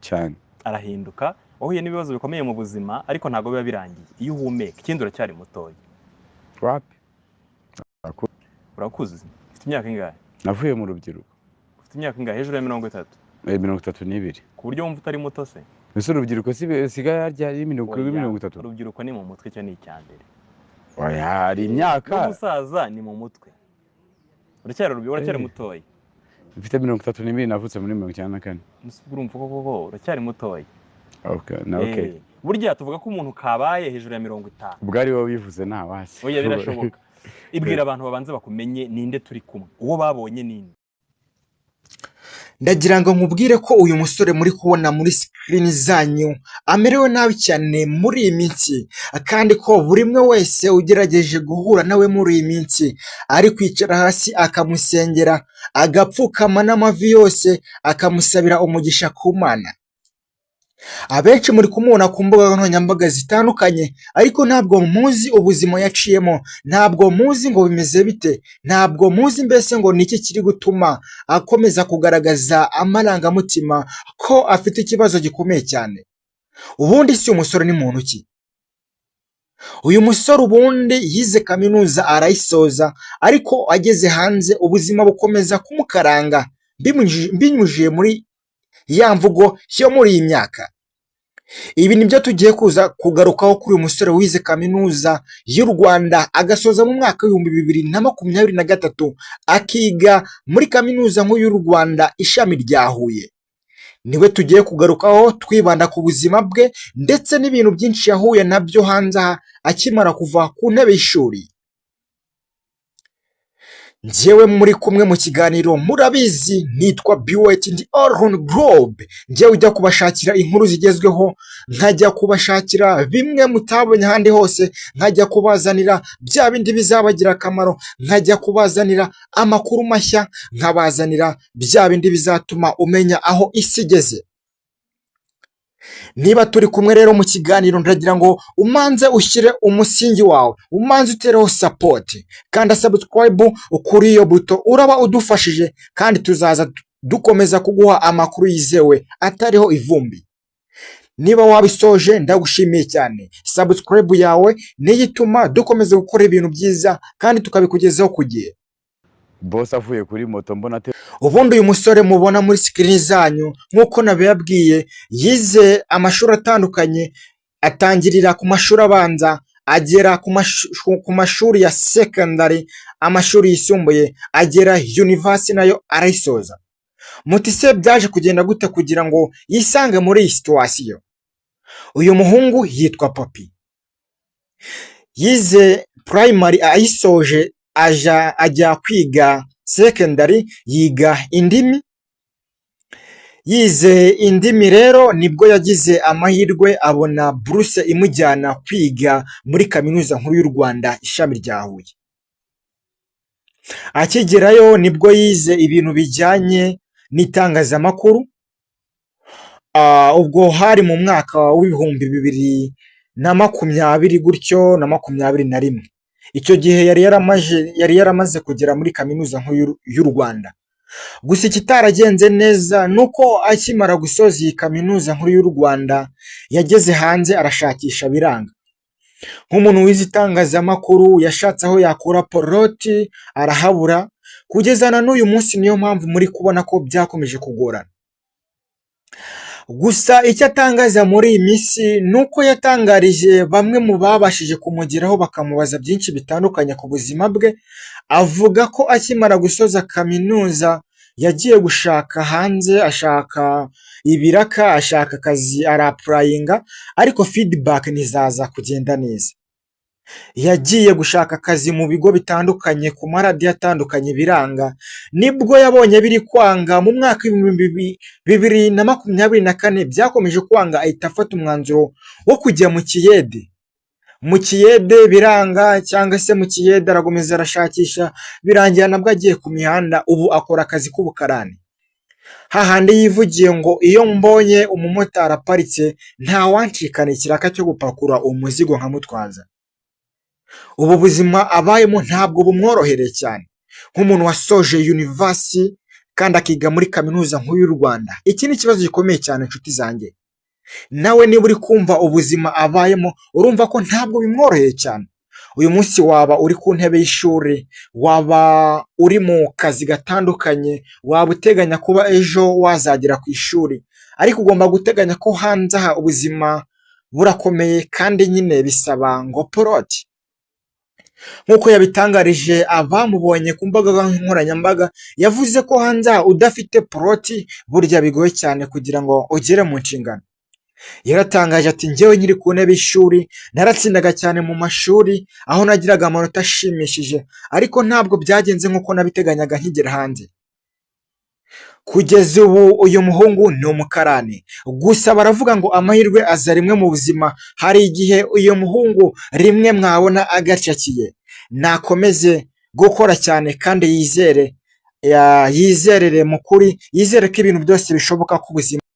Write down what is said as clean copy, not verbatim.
cyane arahinduka wahuye n'ibibazo bikomeye mu buzima ariko ntago biba birangiye iyo uhumeka ikindi uracyari mutoya wapi urakuze ufite imyaka ingahe navuye mu rubyiruko ufite imyaka ingahe hejuru ya 30 32 ku buryo wumva utari muto se ese urubyiruko sigaye harya ari 30 urubyiruko ni mu mutwe cyo ni icyambere oya hari imyaka umusaza ni mu mutwe uracyari mutoya mfite 32 navutse muri 1994 urumva koko uracyari mutoya okay burya tuvuga ko umuntu kabaye hejuru ya 50 ubwo ari wowe bivuze nta wasi oya birashoboka ibwira abantu babanze bakumenye ninde turi kumwe uwo babonye ninde ndagira ngo nkubwire ko uyu musore muri kubona muri screen zanyu amerewe nabi cyane muri iyi minsi kandi ko buri umwe wese ugerageje guhura nawe muri iyi minsi ari kwicara hasi akamusengera agapfukama n'amavi yose akamusabira umugisha ku Mana. Abenshi muri kumubona ku mbuga nkoranyambaga zitandukanye ariko ntabwo muzi ubuzima yaciyemo, ntabwo muzi ngo bimeze bite, ntabwo muzi mbese ngo niki kiri gutuma akomeza kugaragaza amarangamutima ko afite ikibazo gikomeye cyane. Ubundi si umusore ni muntu ki? Uyu musore ubundi yize kaminuza arayisoza ariko ageze hanze ubuzima bukomeza kumukaranga binyujije muri ya mvugo yo muri iyi myaka. Ibi nibyo tugiye kuza kugarukaho kuri uyu musore wize kaminuza y'u Rwanda agasoza mu mwaka w'ibihumbi 2023 akiga muri kaminuza nkuru y'u Rwanda ishami rya Huye. Niwe tugiye kugarukaho twibanda ku buzima bwe ndetse n'ibintu byinshi yahuye nabyo hanze akimara kuva ku ntebe y'ishuri. Njyewe muri kumwe mu kiganiro murabizi nitwa Biwet ndi All Globe. Njyewe ujya kubashakira inkuru zigezweho, nkajya kubashakira bimwe mutabonye ahandi hose, nkajya kubazanira bya bindi bizabagira akamaro, nkajya kubazanira amakuru mashya, nkabazanira bya bindi bizatuma umenya aho isi igeze. Niba turi kumwe rero mu kiganiro ndagira ngo umanze ushyire umusingi wawe, umanze utereho support kandi subscribe kuri iyo buto, uraba udufashije kandi tuzaza dukomeza kuguha amakuru yizewe atariho ivumbi. Niba wabisoje ndagushimiye cyane. Subscribe yawe niyo ituma dukomeza gukora ibintu byiza kandi tukabikugezaho ku gihe. boss avuye kuri moto mbona Ubundi uyu musore mubona muri screen zanyu nkuko nabiyabwiye yize amashuri atandukanye, atangirira ku mashuri abanza agera ku mashuri ya secondary, amashuri yisumbuye agera university nayo arayisoza. Muti se byaje kugenda gute kugira ngo yisange muri iyi situation? Uyu muhungu yitwa Papi. Yize primary ayisoje ajya kwiga secondary yiga indimi. Yize indimi rero nibwo yagize amahirwe abona buruse imujyana kwiga muri kaminuza nkuru y'u Rwanda ishami rya Huye. Akigerayo nibwo yize ibintu bijyanye n'itangazamakuru. Ubwo hari mu mwaka w'ibihumbi 2020 gutyo na 21. Icyo gihe yari yaramaze kugera muri kaminuza nkuru y'u Rwanda. Gusa ikitaragenze neza nuko akimara gusoza iyi kaminuza nkuru y'u Rwanda yageze hanze arashakisha biranga. Nk'umuntu wize itangazamakuru yashatse aho yakura poroti arahabura, kugeza na n'uyu munsi niyo mpamvu muri kubona ko byakomeje kugorana. Gusa icyo atangaza muri iyi minsi nuko yatangarije bamwe mu babashije kumugeraho bakamubaza byinshi bitandukanye ku buzima bwe, avuga ko akimara gusoza kaminuza yagiye gushaka hanze, ashaka ibiraka, ashaka akazi arapurayinga ariko feedback ntizaza kugenda neza. Yagiye gushaka akazi mu bigo bitandukanye ku maradiyo atandukanye biranga, nibwo yabonye biri kwanga mu mwaka w'ibihumbi 2024 byakomeje kwanga, ahita afata umwanzuro wo kujya mu Kiyede. Mu Kiyede biranga, cyangwa se mu Kiyede aragomeza arashakisha birangira nabwo agiye ku mihanda, ubu akora akazi k'ubukarani. Hahandi yivugiye ngo iyo mbonye umumotari aparitse nta wancikana ikiraka cyo gupakura umuzigo nkamutwaza. Ubu buzima abayemo ntabwo bumworohereye cyane nk'umuntu wasoje university kandi akiga muri kaminuza nkuru y'u Rwanda. Iki ni ikibazo gikomeye cyane inshuti zanjye. Nawe niba uri kumva ubuzima abayemo urumva ko ntabwo bimworoheye cyane. Uyu munsi waba uri ku ntebe y'ishuri, waba uri mu kazi gatandukanye, waba uteganya kuba ejo wazagera ku ishuri, ariko ugomba guteganya ko hanze aha ubuzima burakomeye kandi nyine bisaba ngo poroti. Nk'uko yabitangarije abamubonye ku mbuga nkoranyambaga, yavuze ko hanze aha udafite poroti burya bigoye cyane kugira ngo ugere mu nshingano. Yaratangaje ati njyewe nkiri ku ntebe y'ishuri naratsindaga cyane mu mashuri aho nagiraga amanota ashimishije, ariko ntabwo byagenze nk'uko nabiteganyaga nkigera hanze. Kugeza ubu uyu muhungu ni umukarani, gusa baravuga ngo amahirwe aza rimwe mu buzima. Hari igihe uyu muhungu rimwe mwabona agacakiye. Nakomeze gukora cyane kandi yizerere mu kuri, yizere ko ibintu byose bishoboka ku buzima.